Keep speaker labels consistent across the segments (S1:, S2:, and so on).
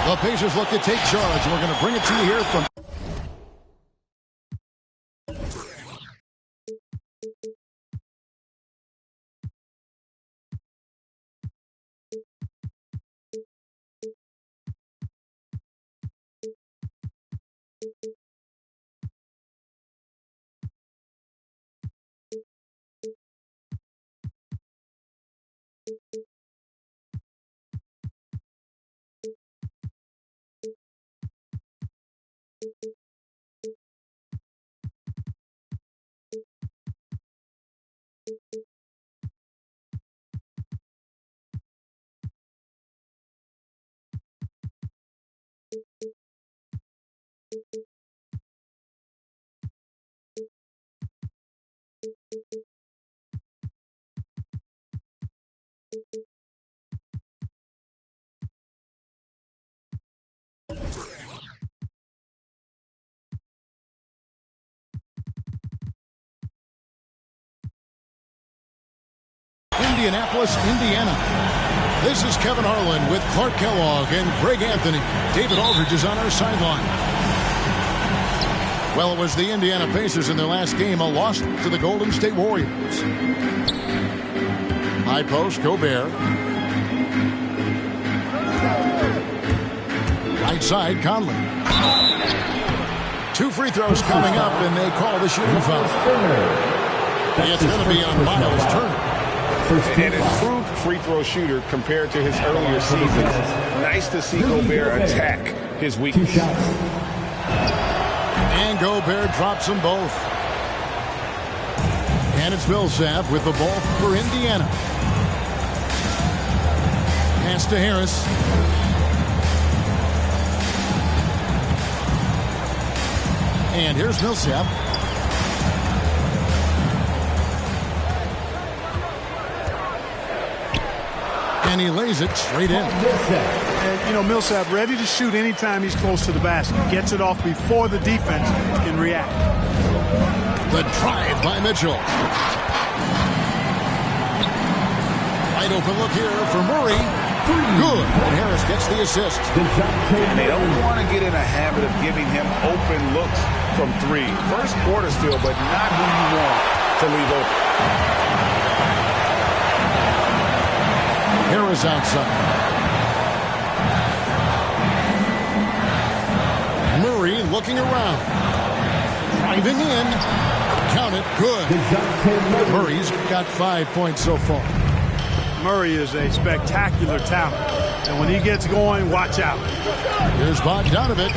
S1: The Pacers look to take charge. We're going to bring it to you here from Indianapolis, Indiana. This is Kevin Harlan with Clark Kellogg and Greg Anthony. David Aldridge is on our sideline. Well, it was the Indiana Pacers in their last game, a loss to the Golden State Warriors. High post, Gobert. Right side, Conley. 2 free throws coming up, and they call the shooting foul. It's going to be on Miles Turner.
S2: An improved free throw shooter compared to his earlier seasons. Nice to see Gobert attack his weakness.
S1: And Gobert drops them both. And it's Millsap with the ball for Indiana. Pass to Harris. And here's Millsap. And he lays it straight in.
S3: And, you know, Millsap ready to shoot anytime he's close to the basket. Gets it off before the defense can react.
S1: The drive by Mitchell. Wide open look here for Murray. Good. And Harris gets the assist.
S2: And they don't want to get in a habit of giving him open looks from 3. First quarter still, but not who you want to leave open.
S1: Harris outside. Murray looking around. Driving in. Count it. Good. Murray's got 5 points so far.
S3: Murray is a spectacular talent. And when he gets going, watch out.
S1: Here's Bogdanovich.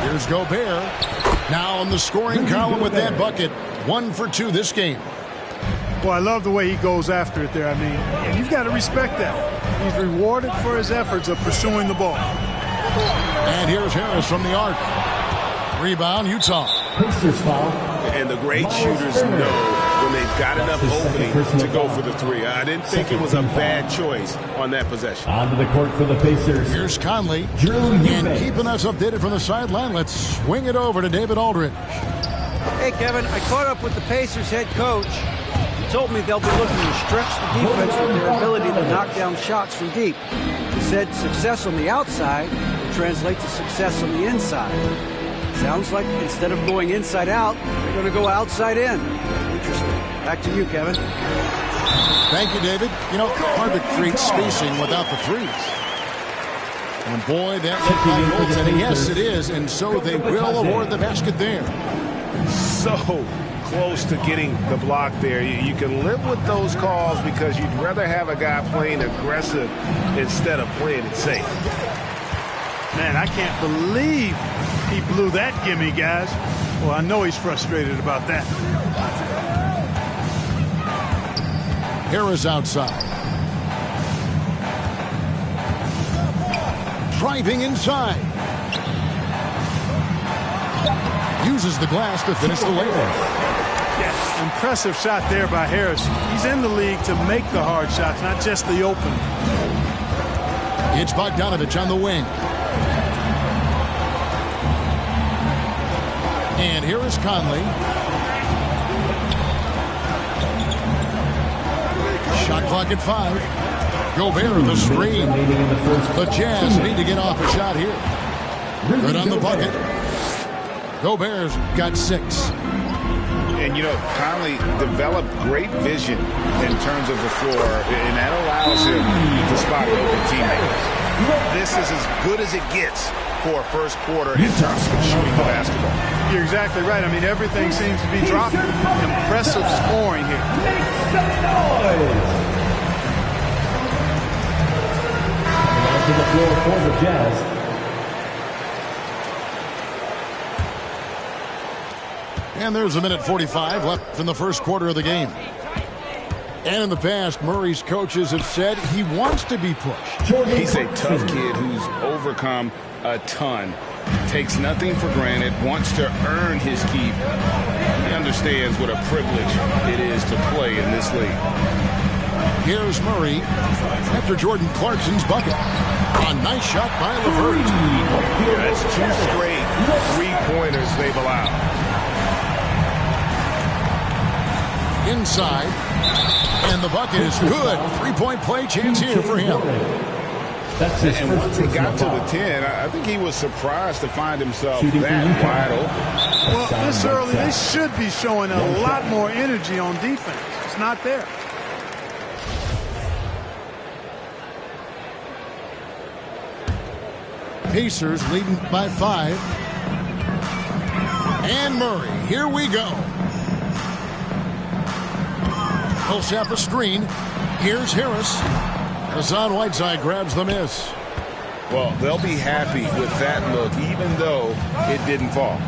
S1: Here's Gobert. Now on the scoring column with that bucket. 1 for 2 this game.
S3: Well, I love the way he goes after it there. I mean, you've got to respect that. He's rewarded for his efforts of pursuing the ball.
S1: And here's Harris from the arc. Rebound, Utah.
S2: And the great shooters know when they've got enough opening to go for the 3. I didn't think it was a bad choice on that possession.
S4: Onto the court for the Pacers.
S1: Here's Conley. And keeping us updated from the sideline, let's swing it over to David Aldridge.
S5: Hey, Kevin, I caught up with the Pacers head coach. Told me they'll be looking to stretch the defense with their ability to knock down shots from deep. He said success on the outside will translate to success on the inside. Sounds like instead of going inside out, they're going to go outside in. Interesting. Back to you, Kevin.
S1: Thank you, David. You know, hard to create spacing without the threes. And boy, that looked like goaltending. Yes, it is. And so they will award the basket there.
S2: So close to getting the block there. You can live with those calls because you'd rather have a guy playing aggressive instead of playing it safe.
S3: Man, I can't believe he blew that gimme, guys. Well, I know he's frustrated about that.
S1: Harris outside. Driving inside. Uses the glass to finish the layup.
S3: Yes, impressive shot there by Harris. He's in the league to make the hard shots, not just the open.
S1: It's Bogdanovich on the wing. And here is Conley. Shot clock at 5. Gobert, the screen. The Jazz need to get off a shot here. Good on the bucket. Gobert's got 6.
S2: And, you know, Conley developed great vision in terms of the floor, and that allows him to spot open teammates. This is as good as it gets for a first quarter in terms of shooting the basketball.
S3: You're exactly right. I mean, everything seems to be dropping. Impressive scoring here.
S4: Make some noise! To the floor for the Jazz.
S1: And there's a minute 45 left in the first quarter of the game. And in the past, Murray's coaches have said he wants to be pushed.
S2: He's a tough kid who's overcome a ton, takes nothing for granted, wants to earn his keep. He understands what a privilege it is to play in this league.
S1: Here's Murray after Jordan Clarkson's bucket. A nice shot by LeVert.
S2: That's 2 straight three-pointers they've allowed.
S1: Inside, and the bucket is good. 3-point play chance here for him.
S2: And once he got to the 10, I think he was surprised to find himself that wide open.
S3: Well, this early, they should be showing a lot more energy on defense. It's not there.
S1: Pacers leading by 5. And Murray, here we go. Millsap a screen. Here's Harris. Hassan Whiteside grabs the miss.
S2: Well, they'll be happy with that look, even though it didn't fall.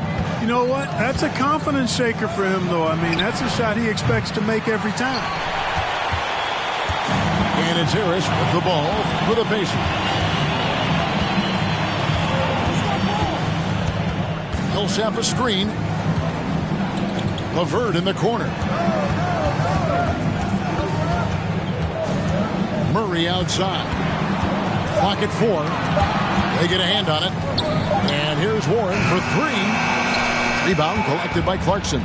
S3: You know what? That's a confidence shaker for him, though. I mean, that's a shot he expects to make every time.
S1: And it's Harris with the ball for the Pacers. Millsap a screen. LeVert in the corner. Murray outside. Clock at 4. They get a hand on it. And here's Warren for 3. Rebound collected by Clarkson.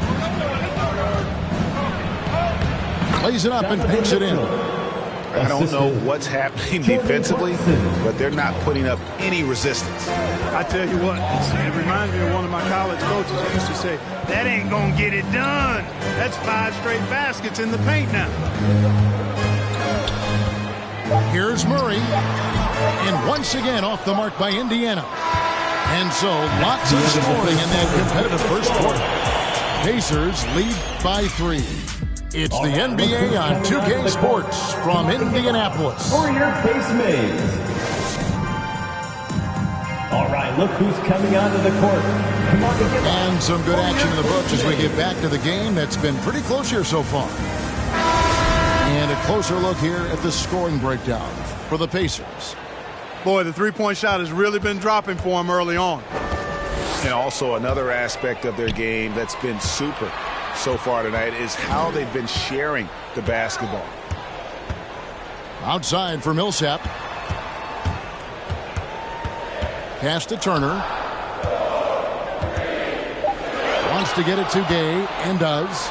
S1: Lays it up and picks it in.
S2: I don't know what's happening defensively, but they're not putting up any resistance.
S3: I tell you what, it reminds me of one of my college coaches who used to say, that ain't going to get it done. That's 5 straight baskets in the paint now.
S1: Here's Murray. And once again off the mark by Indiana. And so lots of scoring in that competitive first quarter. Pacers lead by 3. It's the NBA on 2K Sports from Indianapolis.
S4: For your base mates. All right, look who's coming onto the court. Come on,
S1: and some good action in the books as we get back to the game that's been pretty close here so far. And a closer look here at the scoring breakdown for the Pacers.
S3: Boy, the three-point shot has really been dropping for them early on.
S2: And also another aspect of their game that's been super so far tonight is how they've been sharing the basketball.
S1: Outside for Millsap. Pass to Turner. Wants to get it to Gay and does.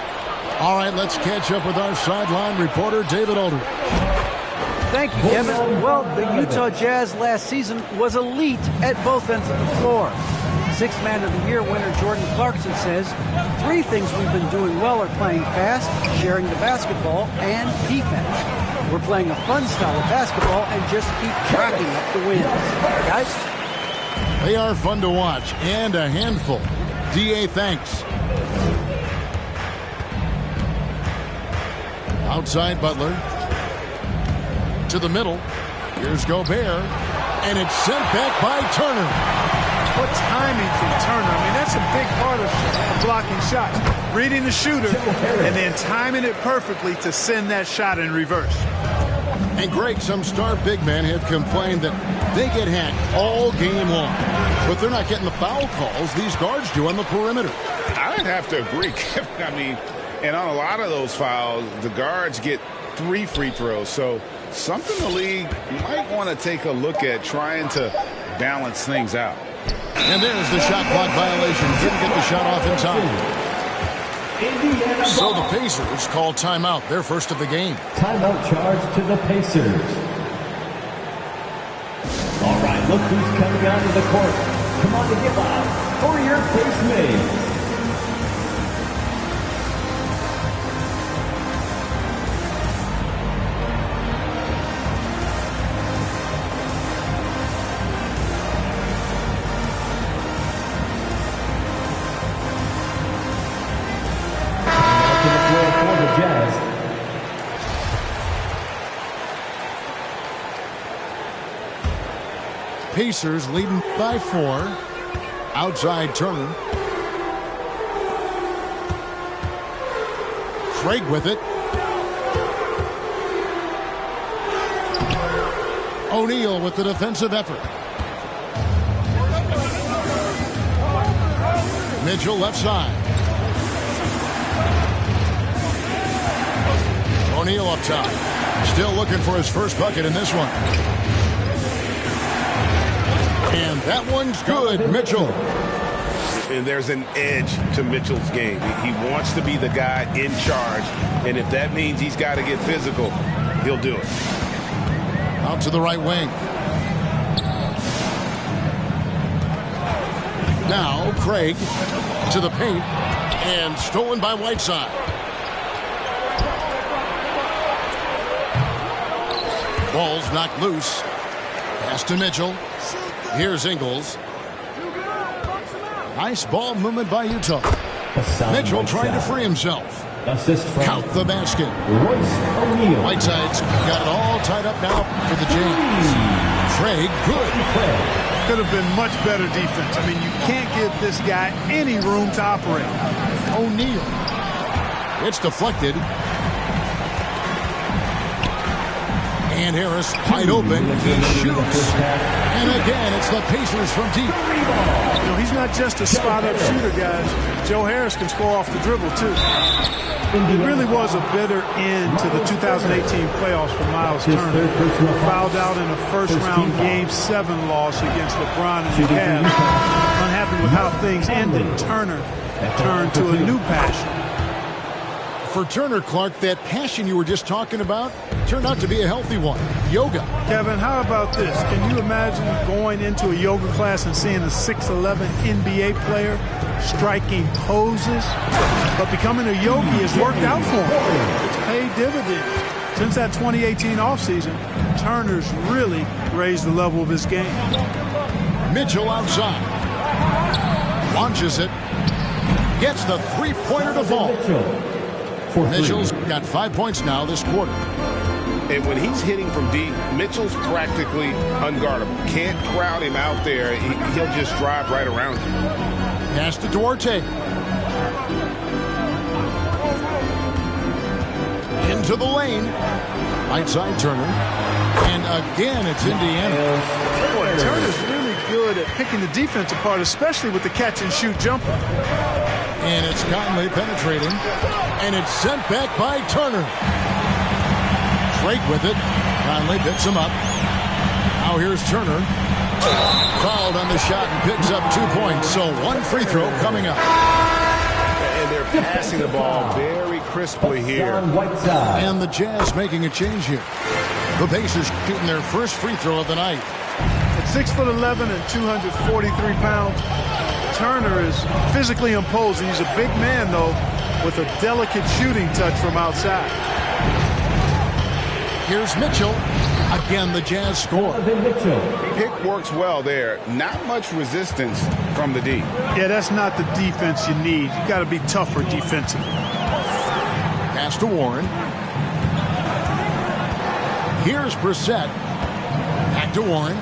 S1: All right, let's catch up with our sideline reporter, David Aldridge.
S5: Thank you, Kevin. Well, the Utah Jazz last season was elite at both ends of the floor. Sixth Man of the Year winner Jordan Clarkson says 3 things we've been doing well are playing fast, sharing the basketball, and defense. We're playing a fun style of basketball and just keep tracking up the wins. Guys?
S1: They are fun to watch and a handful. D.A. thanks. Outside Butler. To the middle. Here's Gobert. And it's sent back by Turner.
S3: What timing from Turner. I mean, that's a big part of blocking shots. Reading the shooter and then timing it perfectly to send that shot in reverse.
S1: And Greg, some star big men have complained that they get hacked all game long. But they're not getting the foul calls these guards do on the perimeter.
S2: I'd have to agree, Kevin. I mean, and on a lot of those fouls, the guards get 3 free throws. So something the league might want to take a look at trying to balance things out.
S1: And there's the shot clock violation. Didn't get the shot off in time.
S4: Indiana
S1: So the
S4: ball.
S1: Pacers call timeout, their first of the game.
S4: Timeout charge to the Pacers. All right, look who's coming onto the court. Come on to give up for your face mates. To the floor for the Jazz.
S1: Pacers leading by 4. Outside Turner. Craig with it. O'Neal with the defensive effort. Mitchell left side. O'Neal up top. Still looking for his first bucket in this one. And that one's good, Mitchell.
S2: And there's an edge to Mitchell's game. He wants to be the guy in charge. And if that means he's got to get physical, he'll do it.
S1: Out to the right wing. Now Craig to the paint. And stolen by Whiteside. Ball's knocked loose. Pass to Mitchell. Here's Ingles. Nice ball movement by Utah. Mitchell trying to free himself.
S4: Assist from
S1: Count the basket.
S4: Royce O'Neal.
S1: Whiteside's got it all tied up now for the Jays. Craig, good.
S3: Could have been much better defense. I mean, you can't give this guy any room to operate.
S1: O'Neal. It's deflected. And Harris wide open. He shoots. And again, it's the Pacers from deep.
S3: You know, he's not just a spot-up shooter, guys. Joe Harris can score off the dribble, too. It really was a bitter end to the 2018 playoffs for Miles Turner. Fouled out in a first-round Game 7 loss against LeBron and the Cavs. Unhappy with how things ended, Turner turned to a new passion.
S1: For Turner, Clark, that passion you were just talking about turned out to be a healthy one. Yoga.
S3: Kevin, how about this? Can you imagine going into a yoga class and seeing a 6'11" NBA player striking poses? But becoming a yogi has worked out for him. It's paid dividends. Since that 2018 offseason, Turner's really raised the level of his game.
S1: Mitchell outside. Launches it. Gets the three-pointer to fall. Mitchell's got 5 points now this quarter.
S2: And when he's hitting from deep, Mitchell's practically unguardable. Can't crowd him out there. He'll just drive right around you.
S1: Pass to Duarte. Into the lane. Right side Turner. And again, it's Indiana.
S3: Boy, Turner's really good at picking the defense apart, especially with the catch-and-shoot jumper.
S1: And it's Conley penetrating. And it's sent back by Turner. Craig with it. Conley picks him up. Now here's Turner. Fouled on the shot and picks up 2 points. So one free throw coming up.
S2: And they're passing the ball very crisply here.
S1: And the Jazz making a change here. The Pacers shooting their first free throw of the night.
S3: At 6'11" and 243 pounds, Turner is physically imposing. He's a big man, though, with a delicate shooting touch from outside.
S1: Here's Mitchell. Again, the Jazz score.
S2: Pick works well there. Not much resistance from the D.
S3: Yeah, that's not the defense you need. You got to be tougher defensively.
S1: Pass to Warren. Here's Brissett. Back to Warren.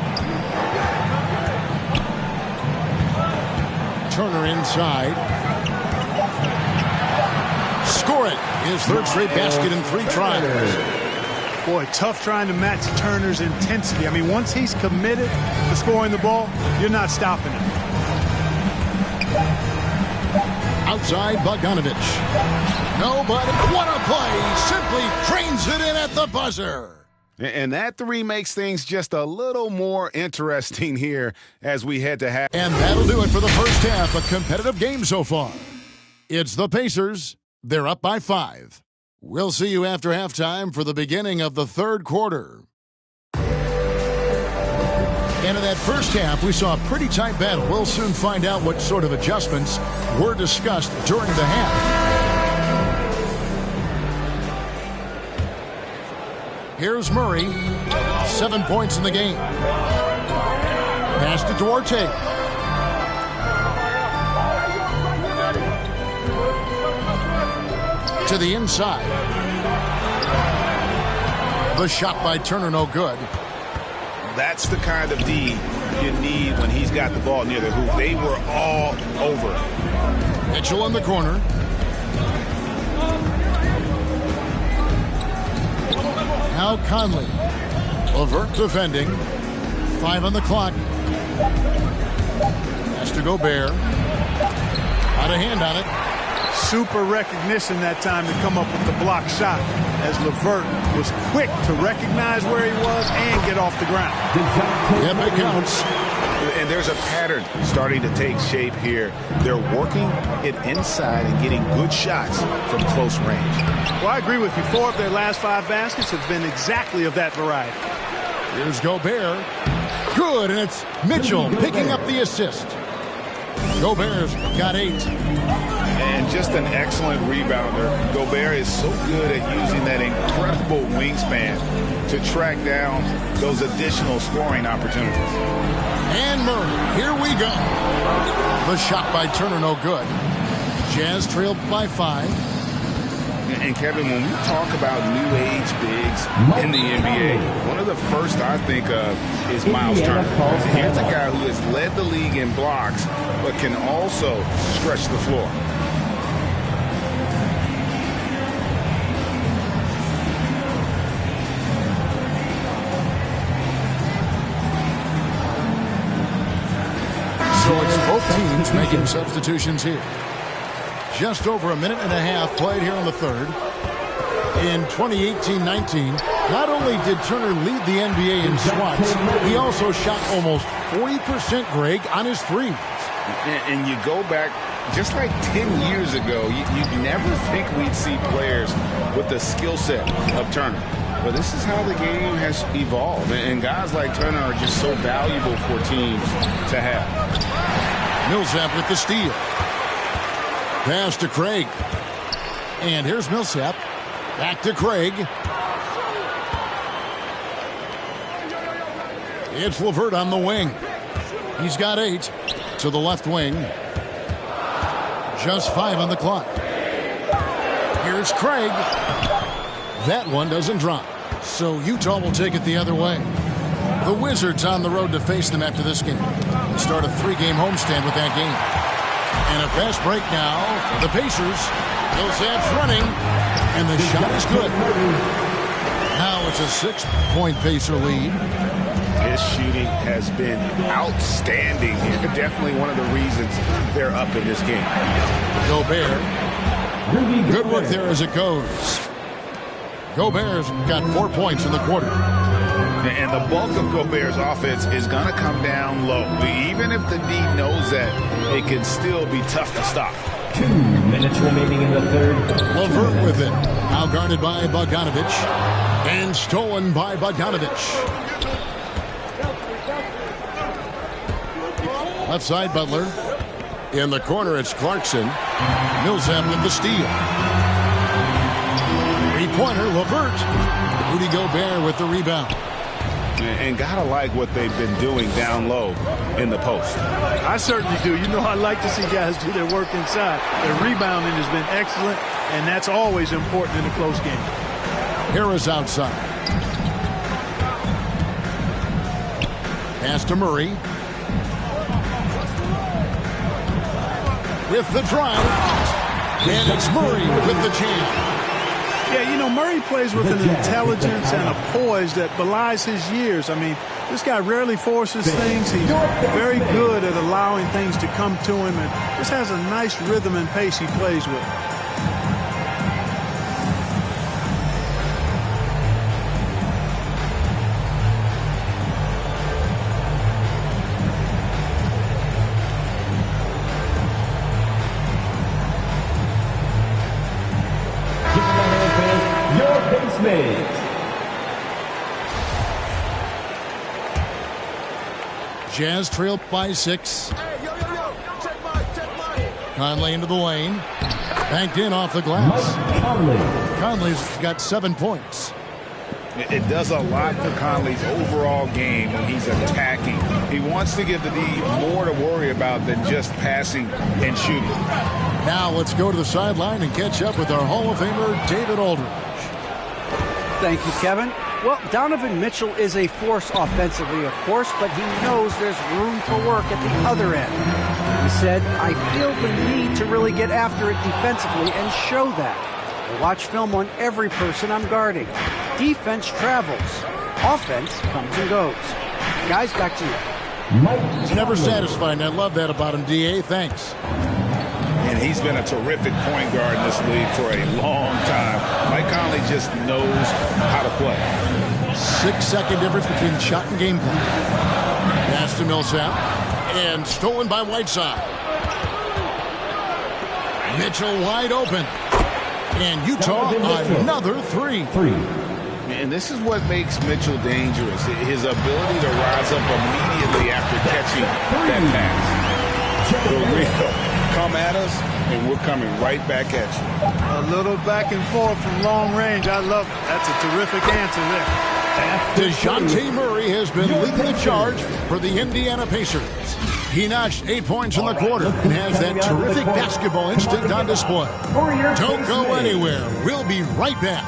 S1: Turner inside. Score it. His third straight basket in 3 tries.
S3: Boy, tough trying to match Turner's intensity. I mean, once he's committed to scoring the ball, you're not stopping him.
S1: Outside Bogdanovich. Nobody. What a play. Simply drains it in at the buzzer.
S2: And that three makes things just a little more interesting here as we head to half.
S1: And that'll do it for the first half. A competitive game so far. It's the Pacers They're up by 5. We'll see you after halftime for the beginning of the third quarter. And in that first half, we saw a pretty tight battle. We'll soon find out what sort of adjustments were discussed during the half. Here's Murray. 7 points in the game. Pass to Duarte. To the inside. The shot by Turner, no good.
S2: That's the kind of D you need when he's got the ball near the hoop. They were all over.
S1: Mitchell in the corner. Now Conley. Over defending. 5 on the clock. Has to Gobert. Out of hand on it.
S3: Super recognition that time to come up with the block shot, as LeVert was quick to recognize where he was and get off the ground.
S1: Yep, it counts.
S2: And there's a pattern starting to take shape here. They're working it inside and getting good shots from close range.
S3: Well, I agree with you. 4 of their last 5 baskets have been exactly of that variety.
S1: Here's Gobert. Good, and it's Mitchell picking up the assist. Gobert's got 8.
S2: And just an excellent rebounder. Gobert is so good at using that incredible wingspan to track down those additional scoring opportunities.
S1: And Murray, here we go. The shot by Turner, no good. Jazz trailed by 5.
S2: And Kevin, when we talk about new age bigs in the NBA, one of the first I think of is Miles Turner. Here's a guy who has led the league in blocks, but can also stretch the floor.
S1: So it's both teams making substitutions here. Just over a minute and a half played here in the third. In 2018-19, not only did Turner lead the NBA in swats, he also shot almost 40%, Greg, on his threes.
S2: And you go back just like 10 years ago, you'd never think we'd see players with the skill set of Turner. But this is how the game has evolved. And guys like Turner are just so valuable for teams to have.
S1: Millsap with the steal. Pass to Craig. And here's Millsap. Back to Craig. It's LeVert on the wing. He's got 8 to the left wing. Just 5 on the clock. Here's Craig. That one doesn't drop. So Utah will take it the other way. The Wizards on the road to face them after this game. They start a 3-game homestand with that game. And a fast break now for the Pacers. Millsap's running, and the shot is good. Now it's a 6-point Pacer lead.
S2: His shooting has been outstanding here. Definitely one of the reasons they're up in this game.
S1: Gobert. Good work there as it goes. Gobert's got 4 points in the quarter.
S2: And the bulk of Gobert's offense is going to come down low. Even if the D knows that, it can still be tough to stop.
S4: 2 minutes remaining in the third.
S1: LeVert with it. Now guarded by Bogdanovich. And stolen by Bogdanovich. Left side, Butler. In the corner, it's Clarkson. Millsap with the steal. 3-pointer, LeVert. Rudy Gobert with the rebound.
S2: And gotta like what they've been doing down low in the post.
S3: I certainly do. You know, I like to see guys do their work inside. Their rebounding has been excellent, and that's always important in a close game.
S1: Harris outside. Pass to Murray. With the drive. And it's Murray with the jam.
S3: Yeah, you know, Murray plays with an intelligence and a poise that belies his years. I mean, this guy rarely forces things. He's very good at allowing things to come to him and just has a nice rhythm and pace he plays with.
S1: Jazz trail by 6. Conley into the lane. Banked in off the glass. Conley's got 7 points.
S2: It does a lot for Conley's overall game when he's attacking. He wants to give the D more to worry about than just passing and shooting.
S1: Now let's go to the sideline and catch up with our Hall of Famer, David Aldridge.
S5: Thank you, Kevin. Well, Donovan Mitchell is a force offensively, of course, but he knows there's room for work at the other end. He said, I feel the need to really get after it defensively and show that. I watch film on every person I'm guarding. Defense travels. Offense comes and goes. Guys, back to you.
S1: He's never satisfied, and I love that about him, D.A. Thanks.
S2: And he's been a terrific point guard in this league for a long time. Mike Conley just knows how to play.
S1: 6-second difference between shot and game plan. Pass to Millsap. And stolen by Whiteside. Mitchell wide open. And Utah another 3.
S2: And this is what makes Mitchell dangerous. His ability to rise up immediately after catching that pass. The real come at us, and we're coming right back at you.
S3: A little back and forth from long range. I love it. That's a terrific answer there.
S1: DeJounte Murray has been leading the charge for the Indiana Pacers. He notched 8 points in the quarter and has that terrific basketball instinct on display. Don't go anywhere. We'll be right back.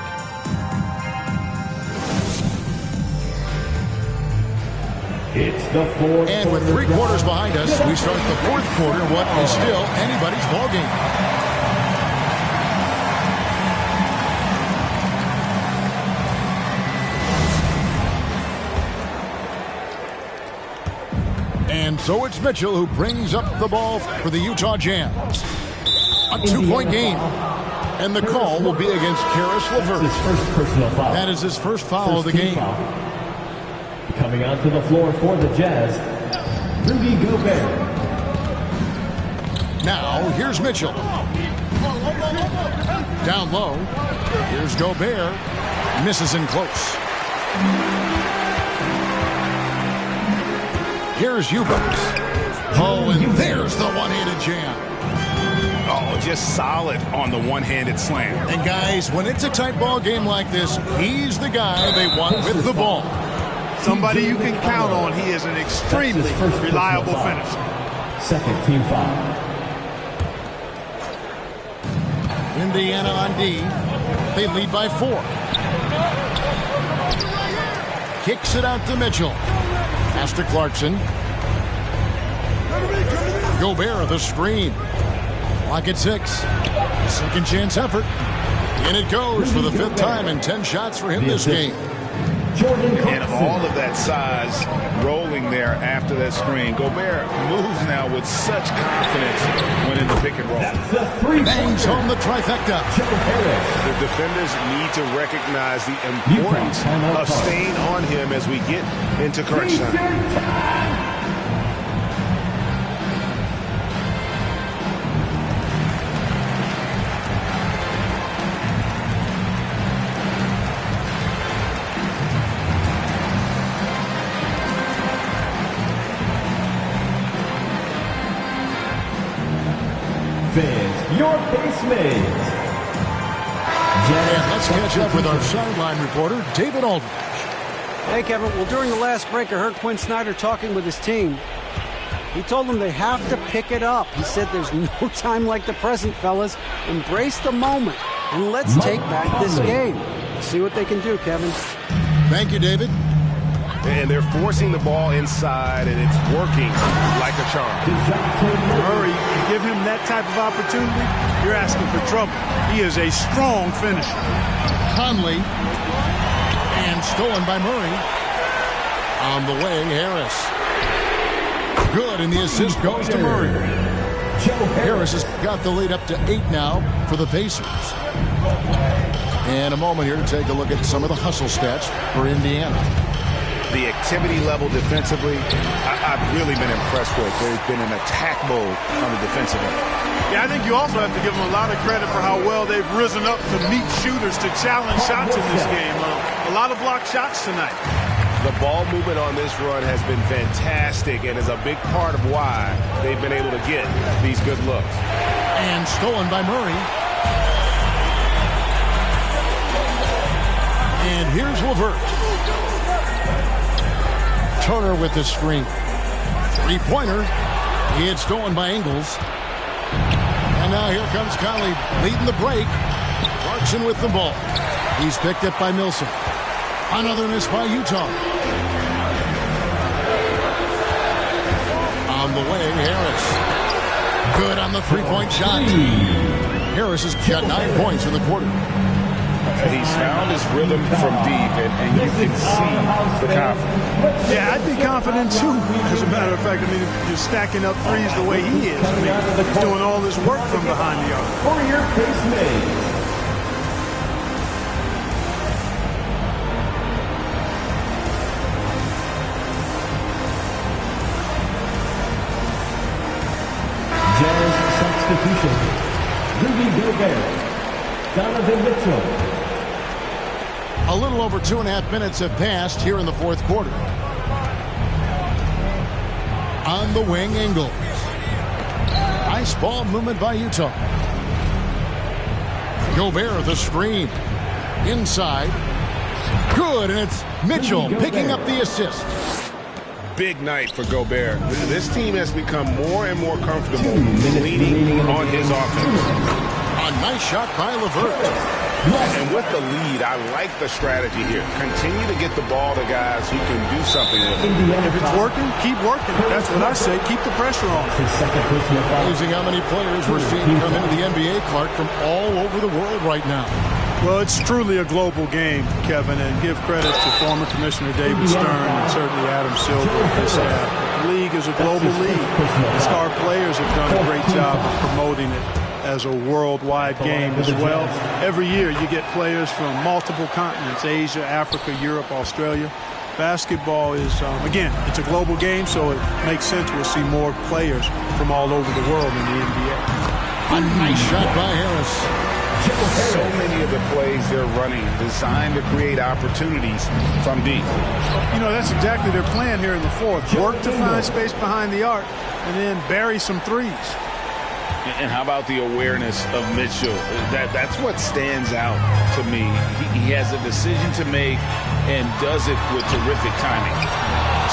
S4: It's the fourth.
S1: And with 3 quarters behind us, we start the 4th quarter, what is still anybody's ballgame. And so it's Mitchell who brings up the ball for the Utah Jazz. A 2-point game. And the call will be against Karis LeVert. That is his first foul of the game.
S4: Coming onto the floor for the Jazz, Rudy Gobert.
S1: Now, here's Mitchell. Down low. Here's Gobert. Misses in close. Here's Eubanks. Oh, and there's the one-handed jam.
S2: Oh, just solid on the one-handed slam.
S1: And guys, when it's a tight ball game like this, he's the guy they want with the ball.
S3: Somebody you can count on. He is an extremely reliable finisher.
S4: Second team foul.
S1: Indiana on D. They lead by 4. Kicks it out to Mitchell. Pass to Clarkson. Gobert, the screen. Clock at 6. Second chance effort. And it goes for the 5th time and 10 shots for him this game.
S2: And all of that size rolling there after that screen. Gobert moves now with such confidence when in the pick and roll.
S1: Bangs home the trifecta.
S2: The defenders need to recognize the importance of staying on him as we get into crunch time.
S4: Your base mates.
S1: And let's catch up with our sideline reporter, David Aldridge.
S5: Hey, Kevin. Well, during the last break, I heard Quinn Snyder talking with his team. He told them they have to pick it up. He said there's no time like the present, fellas. Embrace the moment, and let's take back this game. See what they can do, Kevin.
S1: Thank you, David.
S2: And they're forcing the ball inside, and it's working like a charm.
S3: Murray, you give him that type of opportunity, you're asking for trouble. He is a strong finisher.
S1: Conley. And stolen by Murray. On the way, Harris. Good, and the assist goes to Murray. Harris has got the lead up to 8 now for the Pacers. And a moment here to take a look at some of the hustle stats for Indiana.
S2: The activity level defensively, I've really been impressed with. They've been in attack mode on the defensive end.
S3: Yeah, I think you also have to give them a lot of credit for how well they've risen up to meet shooters to challenge shots in this game. A lot of blocked shots tonight.
S2: The ball movement on this run has been fantastic and is a big part of why they've been able to get these good looks.
S1: And stolen by Murray. And here's Levert. Turner with the screen. Three-pointer. He had stolen by Ingles. And now here comes Conley leading the break. Clarkson with the ball. He's picked up by Millsap. Another miss by Utah. On the way, Harris. Good on the three-point shot. Harris has got 9 points in the quarter.
S2: He's found his rhythm from deep, and you can see the confidence.
S3: Yeah, I'd be confident too. As a matter of fact, I mean, if you're stacking up threes the way he is, I mean, he's doing all this work from behind the arc.
S4: For your base mate. Jazz substitution. Rudy Gobert. Donovan Mitchell.
S1: A little over 2.5 minutes have passed here in the fourth quarter. On the wing, Ingles. Nice ball movement by Utah. Gobert, the screen. Inside. Good, and it's Mitchell picking up the assist.
S2: Big night for Gobert. This team has become more and more comfortable leaning on his offense.
S1: A nice shot by Levert.
S2: And with the lead, I like the strategy here. Continue to get the ball to guys who can do something with it.
S3: If it's working, keep working. That's what I say. Keep the pressure on.
S1: Amazing how many players we're seeing come into the NBA, Clark, from all over the world right now.
S3: Well, it's truly a global game, Kevin, and give credit to former Commissioner David Stern and certainly Adam Silver and his staff. The league is a global league. The star players have done a great job of promoting it as a worldwide game as well. Every year you get players from multiple continents, Asia, Africa, Europe, Australia. Basketball is, again, it's a global game, so it makes sense we'll see more players from all over the world in the NBA.
S1: A nice shot by Harris.
S2: So many of the plays they're running designed to create opportunities from deep.
S3: You know, that's exactly their plan here in the fourth. Work to find space behind the arc and then bury some threes.
S2: And how about the awareness of Mitchell? That's what stands out to me. He has a decision to make and does it with terrific timing.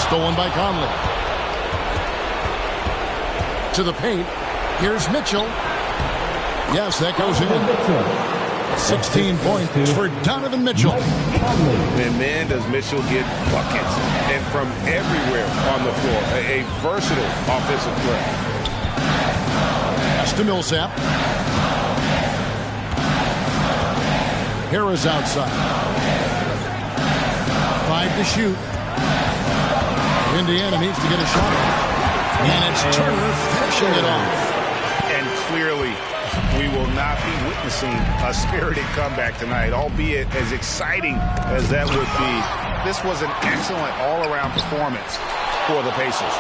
S1: Stolen by Conley. To the paint. Here's Mitchell. Yes, that goes in. 16 points for Donovan Mitchell.
S2: And man, does Mitchell get buckets. And from everywhere on the floor. A versatile offensive threat.
S1: To Millsap. Harris outside. 5 to shoot. Indiana needs to get a shot off. And it's Turner finishing it off.
S2: And clearly, we will not be witnessing a spirited comeback tonight, albeit as exciting as that would be. This was an excellent all-around performance for the Pacers.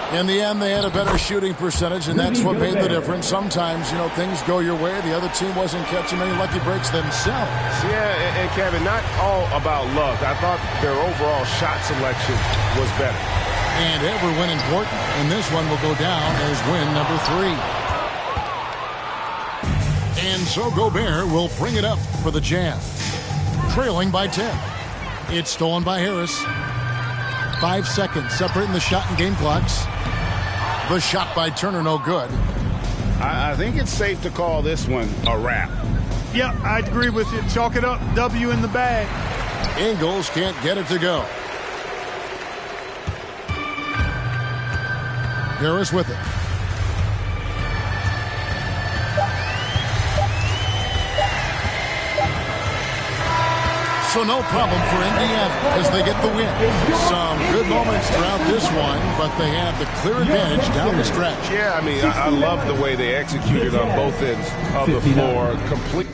S1: In the end, they had a better shooting percentage, and that's what made the difference. Sometimes, you know, things go your way. The other team wasn't catching many lucky breaks themselves.
S2: Yeah, and Kevin, not all about luck. I thought their overall shot selection was better.
S1: And every win important, and this one will go down as win number 3. And so Gobert will bring it up for the Jazz. Trailing by 10. It's stolen by Harris. 5 seconds separating the shot and game clocks. The shot by Turner, no good.
S2: I think it's safe to call this one a wrap.
S3: Yeah, I agree with you. Chalk it up. W in the bag.
S1: Ingles can't get it to go. Harris with it. So no problem for Indiana as they get the win. Some good moments throughout this one, but they have the clear advantage down the stretch.
S2: Yeah, I mean, I love the way they executed on both ends of the floor. Complete.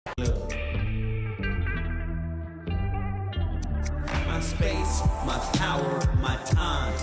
S6: My space, my power, my time.